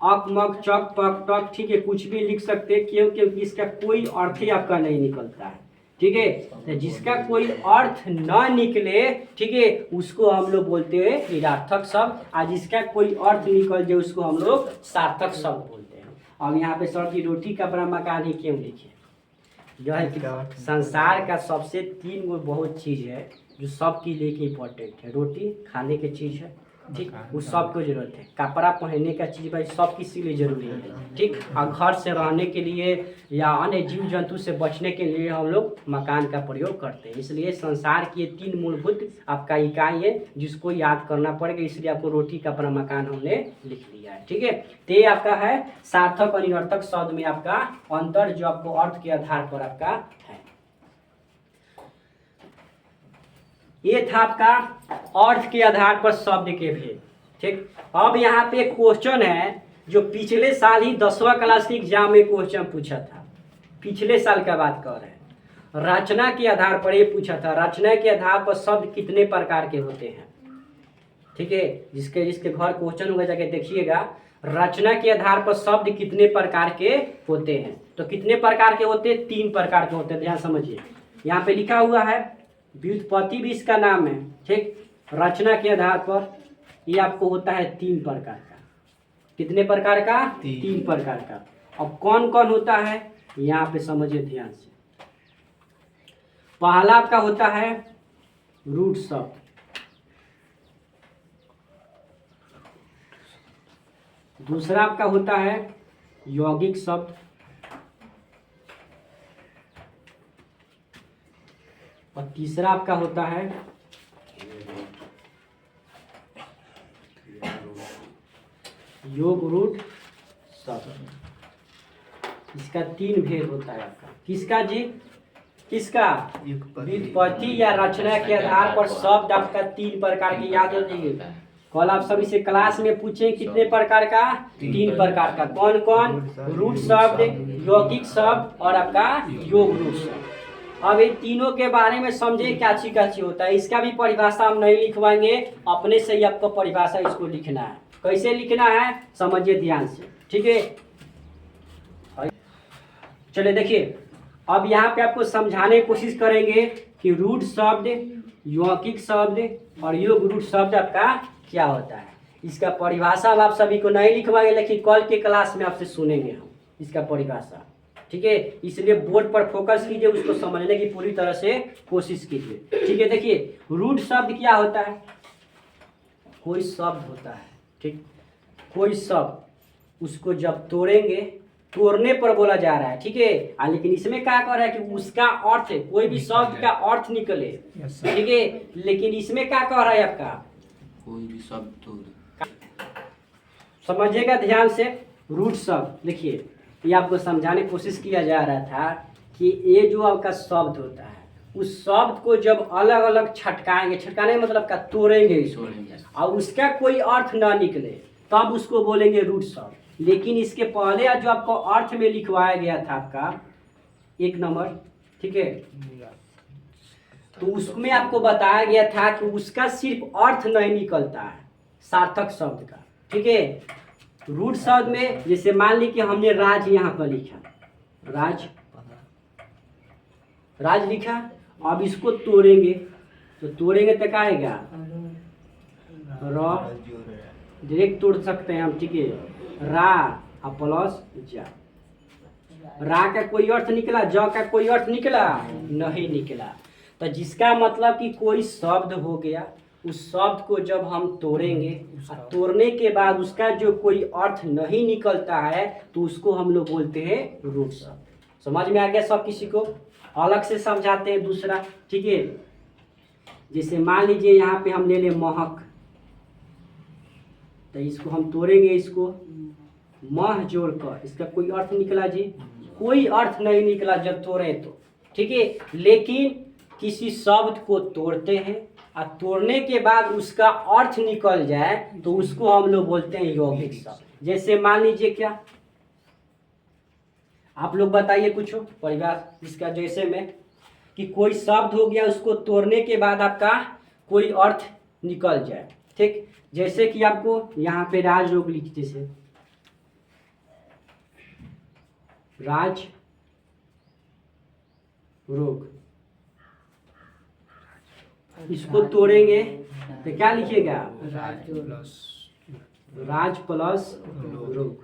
अक मक चक पक टक, ठीक है, कुछ भी लिख सकते हैं, क्यों, क्योंकि इसका कोई अर्थ ही आपका नहीं निकलता है। ठीक है, तो जिसका कोई अर्थ न निकले, ठीक है, उसको हम लोग बोलते हैं निरार्थक शब्द, और जिसका कोई अर्थ निकल जाए उसको हम लोग सार्थक शब्द बोलते हैं। अब यहाँ पे सर की रोटी कपड़ा मकान ही क्यों लिखे, जो है कि संसार का सबसे 3 गो बहुत चीज़ है जो सबके लिए के इम्पोर्टेंट है। रोटी खाने की चीज़ है, ठीक, वो सबको जरूरत है। कपड़ा पहनने का चीज़ भाई सब किसी लिए जरूरी है, ठीक, और घर से रहने के लिए या अन्य जीव जंतु से बचने के लिए हम लोग मकान का प्रयोग करते हैं। इसलिए संसार की ये 3 मूलभूत आपका इकाई है जिसको याद करना पड़ेगा, इसलिए आपको रोटी कपड़ा मकान हमने लिख लिया है। ठीक है, तो ये आपका है सार्थक और निरर्थक शब्द में आपका अंतर, जो आपको अर्थ के आधार पर आपका है। ये था आपका अर्थ के आधार पर शब्द के भेद। ठीक, अब यहाँ पे क्वेश्चन है जो पिछले साल ही 10वां क्लास के एग्जाम में क्वेश्चन पूछा था, पिछले साल का बात कर रहे हैं। रचना के आधार पर ये पूछा था, रचना के आधार पर शब्द कितने प्रकार के होते हैं। ठीक है, जिसके घर क्वेश्चन होगा जाके देखिएगा, रचना के आधार पर शब्द कितने प्रकार के होते हैं। तो कितने प्रकार के होते हैं, 3 प्रकार के होते हैं, ध्यान समझिए। यहाँ पे लिखा हुआ है, व्युत्पत्ति भी इसका नाम है, ठीक, रचना के आधार पर ये आपको होता है 3 प्रकार का। कितने प्रकार का, 3 प्रकार का। अब कौन कौन होता है यहाँ पे समझिए ध्यान से। पहला आपका होता है रूट शब्द, दूसरा आपका होता है यौगिक शब्द, और तीसरा आपका होता है योग रूट शब्द। इसका 3 भेद होता है आपका। किसका जी, किसका, व्युत्पत्ति या रचना के आधार पर शब्द आपका 3 प्रकार के याद रखिएगा। कल आप सभी से क्लास में पूछे कितने प्रकार का, 3 प्रकार का। कौन कौन, रूट शब्द, यौगिक शब्द और आपका योग रूट शब्द। अब ये तीनों के बारे में समझे क्या चीज होता है। इसका भी परिभाषा हम नहीं लिखवाएंगे, अपने से ही आपको परिभाषा इसको लिखना है। कैसे लिखना है समझिए ध्यान से, ठीक है। चलिए देखिए, अब यहाँ पे आपको समझाने की कोशिश करेंगे कि रूट शब्द, यौगिक शब्द और योग रूट शब्द आपका क्या होता है। इसका परिभाषा आप सभी को नहीं लिखवाएंगे, लेकिन कल के क्लास में आपसे सुनेंगे हम इसका परिभाषा, ठीक है। इसलिए बोर्ड पर फोकस कीजिए, उसको समझने की पूरी तरह से कोशिश कीजिए, ठीक है। देखिए, रूट शब्द क्या होता है, कोई शब्द होता है, ठीक, कोई शब्द उसको जब तोड़ेंगे, तोड़ने पर बोला जा रहा है, ठीक है। लेकिन इसमें क्या कर रहा है कि उसका अर्थ, कोई भी शब्द का अर्थ निकले, ठीक है। लेकिन इसमें क्या कह रहा है आपका, कोई भी शब्द तोड़। समझिएगा ध्यान से। रूट शब्द देखिए, ये आपको समझाने की कोशिश किया जा रहा था कि ये जो आपका शब्द होता है, उस शब्द को जब अलग अलग छटकाएंगे, छटकाने मतलब का तोड़ेंगे इसको, और उसका कोई अर्थ ना निकले, तब उसको बोलेंगे रूट शब्द। लेकिन इसके पहले जो आपको अर्थ में लिखवाया गया था आपका 1 नंबर, ठीक है, तो उसमें आपको बताया गया था कि उसका सिर्फ अर्थ नहीं निकलता है सार्थक शब्द का, ठीक है। रूट शब्द में जैसे मान ली कि हमने राज यहाँ पर लिखा, राज, राज लिखा, अब इसको तोड़ेंगे, तो तोड़ेंगे तो क्या आएगा, र, डायरेक्ट तोड़ सकते हैं हम, ठीक है, रा और प्लस जा। रा का कोई अर्थ निकला, ज का कोई अर्थ निकला नहीं निकला। तो जिसका मतलब कि कोई शब्द हो गया, उस शब्द को जब हम तोड़ेंगे, तोड़ने के बाद उसका जो कोई अर्थ नहीं निकलता है, तो उसको हम लोग बोलते हैं रूट शब्द। समझ में आ गया सब किसी को? अलग से समझाते हैं दूसरा, ठीक है। जैसे मान लीजिए यहाँ पे हम ले लें महक, तो इसको हम तोड़ेंगे, इसको मह जोड़कर, इसका कोई अर्थ निकला जी? कोई अर्थ नहीं निकला जब तोड़े तो, ठीक है। लेकिन किसी शब्द को तोड़ते हैं और तोड़ने के बाद उसका अर्थ निकल जाए, तो उसको हम लोग बोलते हैं यौगिक शब्द। जैसे मान लीजिए, क्या आप लोग बताइए कुछ परिवार, इसका जैसे में कि कोई शब्द हो गया, उसको तोड़ने के बाद आपका कोई अर्थ निकल जाए, ठीक। जैसे कि आपको यहाँ पे राज रोग लिख, जैसे राज रोग, इसको तोड़ेंगे तो क्या लिखिएगा, राज प्लस रोग।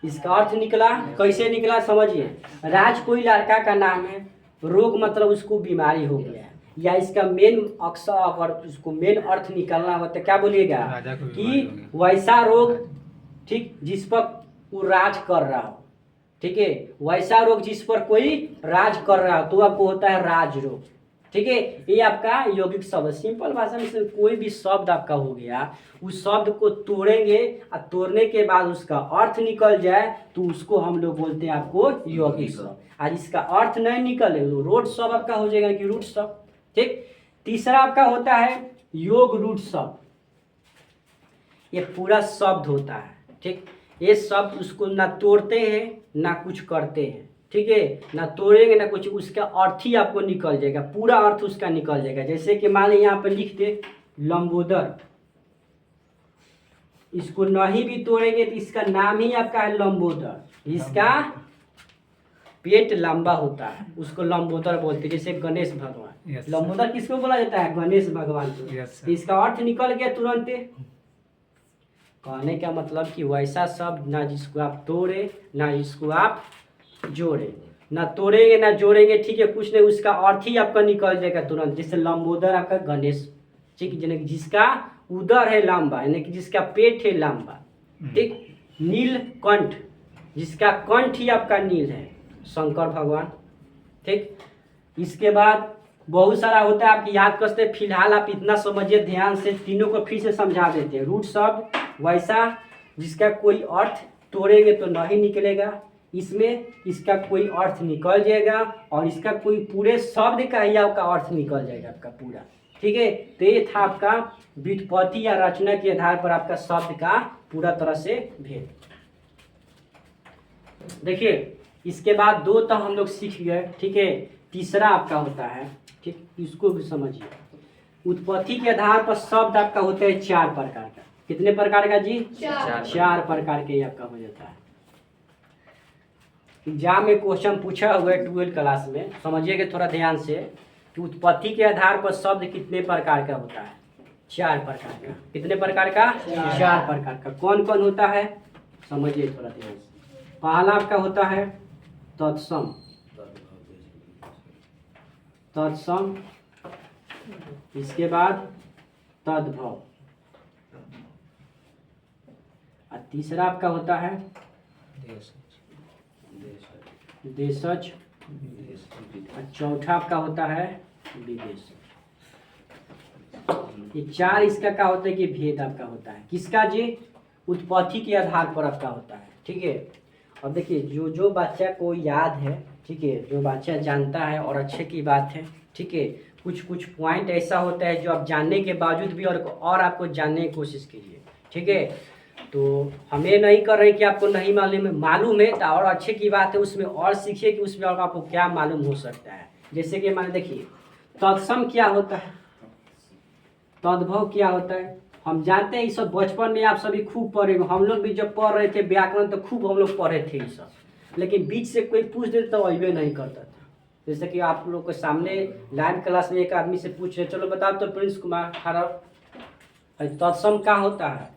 इसका अर्थ निकला, कैसे निकला समझिए। राज कोई लड़का का नाम है, रोग मतलब उसको बीमारी हो गया, या इसका मेन अक्सर अगर उसको मेन अर्थ निकलना हो तो क्या बोलिएगा कि वैसा रोग, ठीक, जिस पर वो राज कर रहा हो, ठीक है, वैसा रोग जिस पर कोई राज कर रहा हो, तो आपको होता है राज रोग, ठीक है। ये आपका यौगिक शब्द। सिंपल भाषा में से कोई भी शब्द आपका हो गया, उस शब्द को तोड़ेंगे और तोड़ने के बाद उसका अर्थ निकल जाए, तो उसको हम लोग बोलते हैं आपको यौगिक शब्द। और इसका अर्थ नहीं निकले तो रूट शब्द आपका हो जाएगा कि रूट शब्द, ठीक। तीसरा आपका होता है योग रूट शब्द। ये पूरा शब्द होता है, ठीक। ये शब्द उसको ना तोड़ते हैं ना कुछ करते हैं, ठीक है, ना तोड़ेंगे ना कुछ, उसका अर्थ ही आपको निकल जाएगा, पूरा अर्थ उसका निकल जाएगा। जैसे कि मान लीजिए यहाँ पर लिख दे लंबोदर, इसको नहीं भी तोड़ेंगे तो इसका नाम ही आपका है लंबोदर। इसका पेट लंबा होता है, उसको लंबोदर बोलते हैं। जैसे गणेश भगवान, लंबोदर किसको बोला जाता है, गणेश भगवान को। इसका अर्थ निकल गया तुरंत। कहने का मतलब कि वैसा शब्द ना जिसको आप तोड़े ना जिसको आप जोड़े, ना तोड़ेंगे ना जोड़ेंगे, ठीक है, कुछ नहीं, उसका अर्थ ही आपका निकल जाएगा तुरंत। जैसे लंबोदर आपका गणेश, ठीक, यानी जिसका उदर है लंबा, यानी कि जिसका पेट है लंबा, ठीक। नीलकंठ, जिसका कंठ ही आपका नील है, शंकर भगवान, ठीक। इसके बाद बहुत सारा होता है, आपकी याद करते, फिलहाल आप इतना समझिए ध्यान से, तीनों को फिर से समझा देते हैं। रूट शब्द वैसा जिसका कोई अर्थ तोड़ेंगे तो नहीं निकलेगा, इसमें इसका कोई अर्थ निकल जाएगा, और इसका कोई पूरे शब्द का ही आपका अर्थ निकल जाएगा आपका पूरा, ठीक है। तो ये था आपका व्युत्पत्ति या रचना के आधार पर आपका शब्द का पूरा तरह से भेद। देखिए इसके बाद 2 तो हम लोग सीख गए, ठीक है। तीसरा आपका होता है, ठीक, इसको भी समझिए। उत्पत्ति के आधार पर शब्द आपका होता है 4 प्रकार का। कितने प्रकार का जी? 4 प्रकार के आपका हो जाता है। एग्जाम में क्वेश्चन पूछा हुआ है 12th क्लास में, समझिएगा थोड़ा ध्यान से कि उत्पत्ति के आधार पर शब्द कितने प्रकार का होता है? 4 प्रकार का। कितने प्रकार का? 4 प्रकार का। कौन कौन होता है समझिए थोड़ा ध्यान से। पहला आपका होता है तत्सम, तत्सम, इसके बाद तद्भव, और तीसरा आपका होता है देशज, और चौथा आपका होता है विदेश। ये 4 इसका क्या होता है कि भेद आपका होता है, किसका जी? उत्पत्ति के आधार पर आपका होता है, ठीक है। अब देखिए जो जो बच्चा को याद है, ठीक है, जो बच्चा जानता है और अच्छे की बात है, ठीक है। कुछ कुछ पॉइंट ऐसा होता है जो आप जानने के बावजूद भी और आपको जानने की कोशिश कीजिए, ठीक है। तो हमें नहीं कर रहे कि आपको नहीं मालूम है तो और अच्छे की बात है, उसमें और सीखिए कि उसमें और आपको क्या मालूम हो सकता है। जैसे कि मान देखिए तत्सम क्या होता है, तद्भव क्या होता है, हम जानते हैं ये सब बचपन में आप सभी खूब पढ़े, हम लोग भी जब पढ़ रहे थे व्याकरण तो खूब हम लोग पढ़े थे ये सब, लेकिन बीच से कोई पूछ देता तो अबे नहीं करता था। जैसे कि आप लोग के सामने लाइव क्लास में एक आदमी से पूछ रहे, चलो बताओ तो प्रिंस कुमार खारव तत्सम क्या होता है,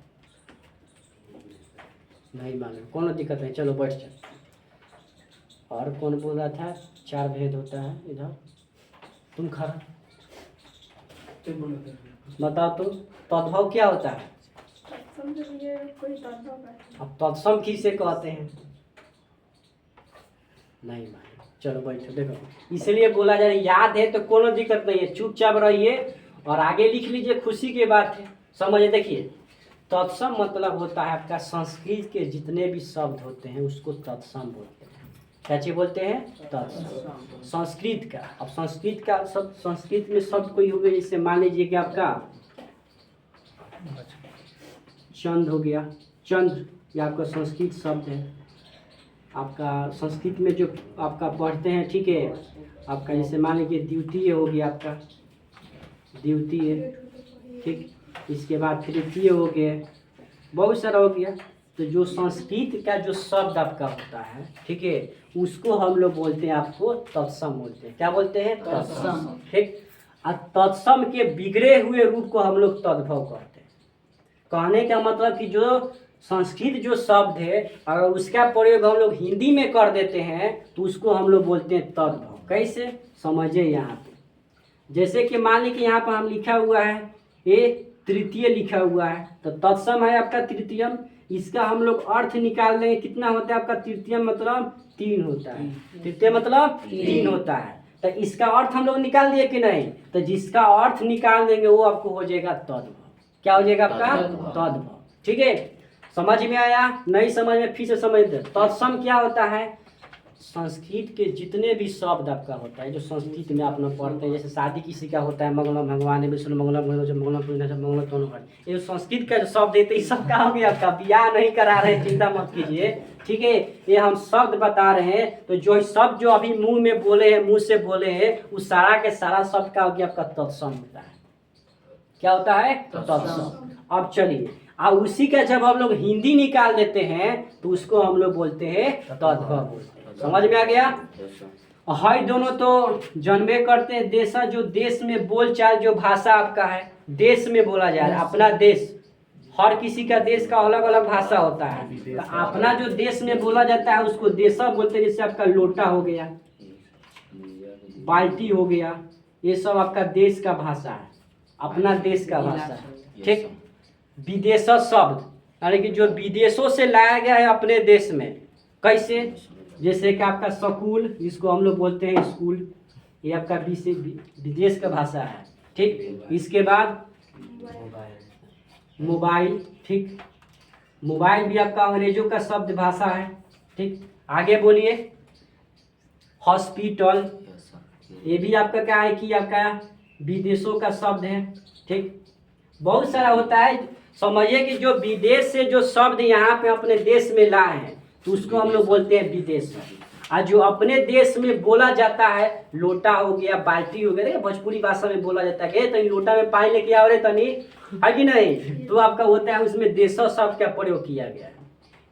नहीं मालूम, कोनो दिक्कत नहीं, चलो बैठ जाए। और कौन बोल रहा था 4 भेद होता है, इधर तुम खड़ा बताओ तो तद्भव क्या होता है? अब तत्सम किसे कहते हैं? नहीं मालूम, चलो बैठो। देखो इसलिए बोला जा रहा है, याद है तो कोनो दिक्कत नहीं है, चुपचाप रहिए और आगे लिख लीजिए, खुशी की बात है, समझिए। देखिए तत्सम मतलब होता है आपका संस्कृत के जितने भी शब्द होते हैं उसको तत्सम बोलते हैं। क्या चीज बोलते हैं? तत्सम। संस्कृत का, अब संस्कृत का सब, संस्कृत में शब्द कोई हो गया, जैसे मान लीजिए कि आपका चंद हो गया, चंद्र ये आपका संस्कृत शब्द है। आपका संस्कृत में जो आपका पढ़ते हैं, ठीक है, आपका जैसे मान लीजिए द्वितीय हो गया, आपका द्वितीय, ठीक, इसके बाद तृतीय हो गया, बहुत सारा हो गया। तो जो संस्कृत का जो शब्द आपका होता है, ठीक है, उसको हम लोग बोलते हैं, आपको तत्सम बोलते हैं। क्या बोलते हैं? तत्सम, ठीक। और तत्सम के बिगड़े हुए रूप को हम लोग तद्भव कहते हैं। कहने का मतलब कि जो संस्कृत जो शब्द है अगर उसका प्रयोग हम लोग हिंदी में कर देते हैं तो उसको हम लोग बोलते हैं तद्भव। कैसे समझिए यहाँ पे, जैसे कि मान लीजिए कि यहाँ पर हम लिखा हुआ है ये तृतीय लिखा हुआ है, तो तत्सम है आपका तृतीयम, इसका हम लोग अर्थ निकाल लेंगे, कितना होता है आपका तृतीयम मतलब 3 होता है, तृतीय मतलब 3 होता है। तो इसका अर्थ हम लोग निकाल दिए कि नहीं, तो जिसका अर्थ निकाल देंगे वो आपको हो जाएगा तद्भव। क्या हो जाएगा आपका? तद्भव, ठीक है। समझ में आया? नहीं समझ में फिर से समझ दे। तत्सम क्या होता है? संस्कृत के जितने भी शब्द आपका होता है जो संस्कृत में आप लोग पढ़ते हैं, जैसे शादी किसी का होता है मंगलम भगवान विष्णु मंगलम मंगलम दोनों, ये संस्कृत का जो शब्द है ये सब का हो गया आपका, ब्याह नहीं करा रहे, चिंता मत कीजिए, ठीक है। ये हम शब्द बता रहे हैं, तो जो शब्द जो अभी मुंह में बोले हैं, मुंह से बोले हैं, उस सारा के सारा शब्द का हो गया आपका तत्सम होता है। क्या होता है? तत्सम। अब चलिए, और उसी का जब हम लोग हिंदी निकाल देते हैं तो उसको हम लोग बोलते हैं तद्भव बोलते हैं। समझ में आ गया? हाई दोनों तो जन्मे करते हैं, देशा जो देश में बोलचाल जो भाषा आपका है देश में बोला जा रहा है, अपना देश, हर किसी का देश का अलग अलग भाषा होता है, तो अपना जो देश में बोला जाता है उसको देशा बोलते हैं। जैसे आपका लोटा हो गया, बाल्टी हो गया, ये सब आपका देश का भाषा है, अपना देश का भाषा है, ठीक। विदेश शब्द यानी कि जो विदेशों से लाया गया है अपने देश में, कैसे? जैसे कि आपका स्कूल, जिसको हम लोग बोलते हैं स्कूल, ये आपका विदेश का भाषा है, ठीक। इसके बाद मोबाइल, ठीक, मोबाइल भी आपका अंग्रेजों का शब्द भाषा है, ठीक। आगे बोलिए। हॉस्पिटल, ये भी आपका क्या है कि आपका विदेशों का शब्द है, ठीक। बहुत सारा होता है, समझिए कि जो विदेश से जो शब्द यहाँ पे अपने देश में लाए हैं तो उसको हम लोग बोलते हैं विदेश। और जो अपने देश में बोला जाता है, लोटा हो गया, बाल्टी हो गया, देखिए भोजपुरी भाषा में बोला जाता है तो लोटा में पानी लेके आओ रे तनी, है कि नहीं, तो आपका होता है उसमें देशो शब्द का प्रयोग किया गया है।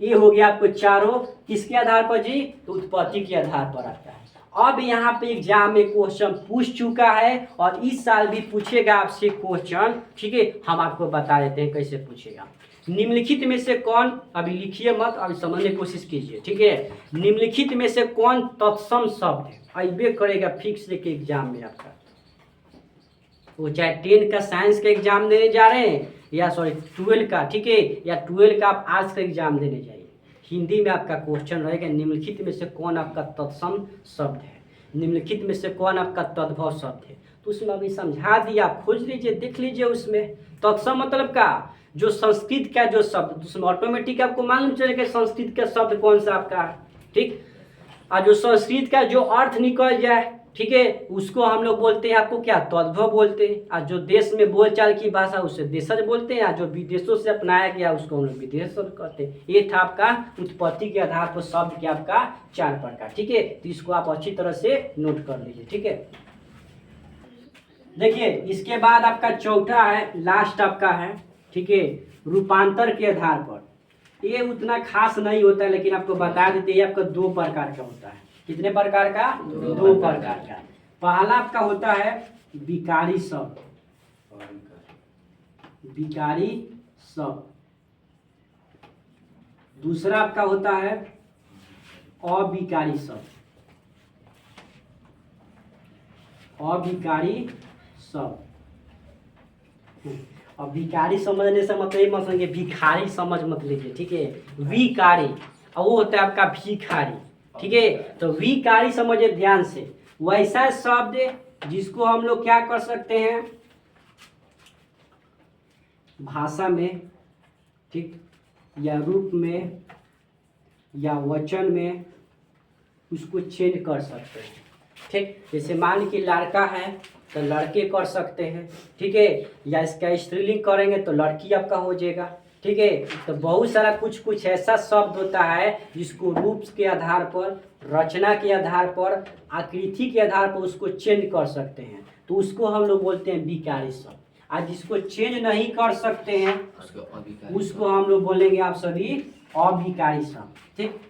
ये हो गया आपको चारों, किसके आधार पर जी? तो उत्पत्ति के आधार पर आता है। अब यहाँ पे एग्जाम में क्वेश्चन पूछ चुका है और इस साल भी पूछेगा आपसे क्वेश्चन, ठीक है। हम आपको बता देते हैं कैसे पूछेगा। निम्नलिखित में से कौन, अभी लिखिए मत, अभी समझने की कोशिश कीजिए, ठीक है। निम्नलिखित में से कौन तत्सम शब्द है? अबे करेगा फिक्स के एग्जाम में आपका, वो चाहे 10 का साइंस का एग्जाम देने जा रहे हैं या 12 का, ठीक है, या 12 का आप आर्ट्स का एग्जाम देने जाइए, हिंदी में आपका क्वेश्चन रहेगा निम्नलिखित में से कौन आपका तत्सम शब्द है। निम्नलिखित में से कौन आपका तद्भव शब्द है? तो उसमें अभी समझा दिया, आप खोज लीजिए, देख लीजिए उसमें। तत्सम मतलब का जो संस्कृत का जो शब्द, उसमें ऑटोमेटिक आपको मालूम चलेगा संस्कृत का शब्द कौन सा आपका है, ठीक। और जो संस्कृत का जो अर्थ निकल जाए, ठीक है, उसको हम लोग बोलते हैं आपको क्या, तद्भव बोलते हैं। और जो देश में बोलचाल की भाषा उसे देशज बोलते हैं, और जो विदेशों से अपनाया गया उसको हम लोग विदेश कहते हैं। ये था आपका उत्पत्ति के आधार पर शब्द के आपका 4 प्रकार, ठीक है। तो इसको आप अच्छी तरह से नोट कर लीजिए, ठीक है। देखिए इसके बाद आपका चौथा है, लास्ट आपका है, ठीक है, रूपांतर के आधार पर। ये उतना खास नहीं होता है, लेकिन आपको बता देते हैं आपका 2 प्रकार का होता है। कितने प्रकार का? 2 प्रकार का। पहला आपका होता है विकारी शब्द, विकारी शब्द। दूसरा आपका होता है अविकारी शब्द, अविकारी शब्द। अब भिखारी समझने से मतलब ये मत समझिए भिखारी समझ मत लीजिए, ठीक है। विकारी और वो होता है आपका भिखारी, ठीक है। तो विकारी समझिए ध्यान से, वैसा शब्द जिसको हम लोग क्या कर सकते हैं भाषा में, ठीक, या रूप में या वचन में उसको चेंज कर सकते हैं, ठीक। जैसे मान लीजिए लड़का है तो लड़के कर सकते हैं, ठीक है, या इसका स्त्रीलिंग करेंगे तो लड़की आपका हो जाएगा, ठीक है। तो बहुत सारा कुछ ऐसा शब्द होता है जिसको रूप के आधार पर, रचना के आधार पर, आकृति के आधार पर उसको चेंज कर सकते हैं, तो उसको हम लोग बोलते हैं विकारी शब्द। आज जिसको चेंज नहीं कर सकते हैं उसको हम लोग बोलेंगे आप सभी अविकारी शब्द, ठीक।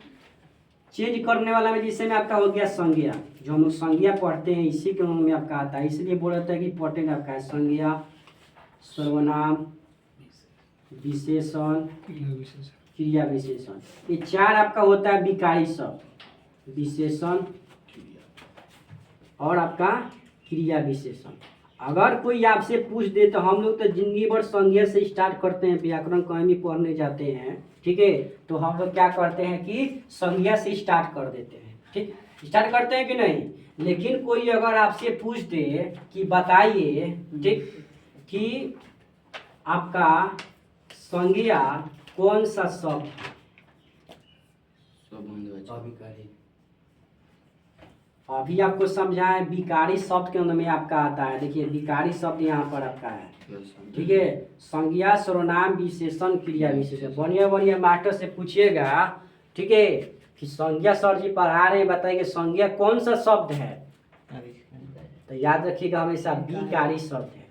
चेंज करने वाला में जिससे में आपका हो गया संज्ञा, जो हम लोग संज्ञा पढ़ते हैं इसी के में आपका आता है, इसलिए बोल रहा था कि इंपॉर्टेंट आपका है संज्ञा, सर्वनाम, विशेषण, क्रिया विशेषण। ये 4 आपका होता है विकारी शब्द, विशेषण और आपका क्रिया विशेषण। अगर कोई आपसे पूछ दे तो हम लोग तो जिंदगी भर संज्ञा से स्टार्ट करते हैं, व्याकरण कहीं भी पढ़ने जाते हैं, ठीक है। तो हम लोग क्या करते हैं कि संज्ञा से स्टार्ट कर देते हैं, ठीक, स्टार्ट करते हैं कि नहीं। लेकिन कोई अगर आपसे पूछ दे कि बताइए, ठीक, कि आपका संज्ञा कौन सा शब्द है, अभी आपको समझाएं विकारी शब्द के अंदर में आपका आता है। देखिए विकारी शब्द यहाँ पर आपका है, ठीक है, संज्ञा, सर्वनाम, विशेषण, क्रिया विशेषण। बढ़िया मास्टर से पूछिएगा, ठीक है, कि संज्ञा सर जी पढ़ा रहे हैं, बताइए संज्ञा कौन सा शब्द है, तो याद रखिएगा हमेशा विकारी शब्द है।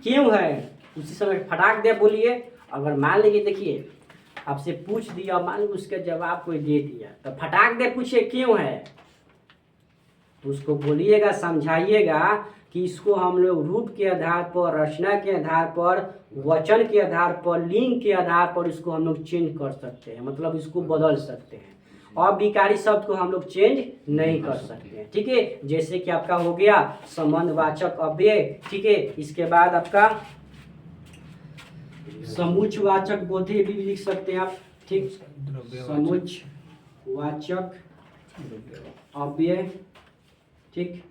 क्यों है उसी समय फटाक दे बोलिए। अगर मान लीजिए देखिए आपसे पूछ दिया, मान लीजिए उसका जवाब कोई दे दिया, तो फटाक दे पूछिए क्यों है, तो उसको बोलिएगा, समझाइएगा कि इसको हम लोग रूप के आधार पर, रचना के आधार पर, वचन के आधार पर, लिंग के आधार पर इसको हम लोग चेंज कर सकते हैं, मतलब इसको बदल सकते हैं। अविकारी शब्द को हम लोग चेंज नहीं कर सकते हैं, ठीक है। जैसे कि आपका हो गया संबंधवाचक अव्यय, ठीक है। इसके बाद आपका समुच्चवाचक बोधे भी लिख सकते हैं आप, ठीक, समुच्चवाचक अव्यय, ठीक,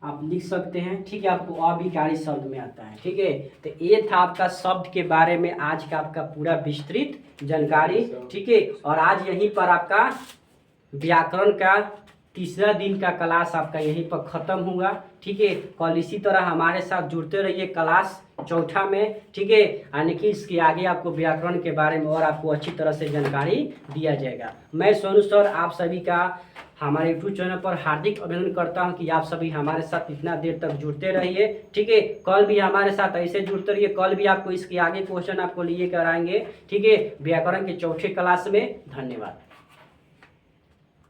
आप लिख सकते हैं, ठीक है। आपको अविकारी शब्द में आता है, ठीक है। तो ये था आपका शब्द के बारे में आज का आपका पूरा विस्तृत जानकारी, ठीक है। और आज यहीं पर आपका व्याकरण का तीसरा दिन का क्लास आपका यहीं पर ख़त्म हुआ, ठीक है। कल इसी तरह हमारे साथ जुड़ते रहिए क्लास चौथा में, ठीक है। यानी कि इसके आगे आपको व्याकरण के बारे में और आपको अच्छी तरह से जानकारी दिया जाएगा। मैं सोनू सर आप सभी का हमारे यूट्यूब चैनल पर हार्दिक अभिनंदन करता हूं कि आप सभी हमारे साथ इतना देर तक जुड़ते रहिए, ठीक है। कल भी हमारे साथ ऐसे जुड़ते रहिए, कल भी आपको इसके आगे क्वेश्चन आपको लिए कराएंगे, ठीक है, व्याकरण के चौथे क्लास में। धन्यवाद।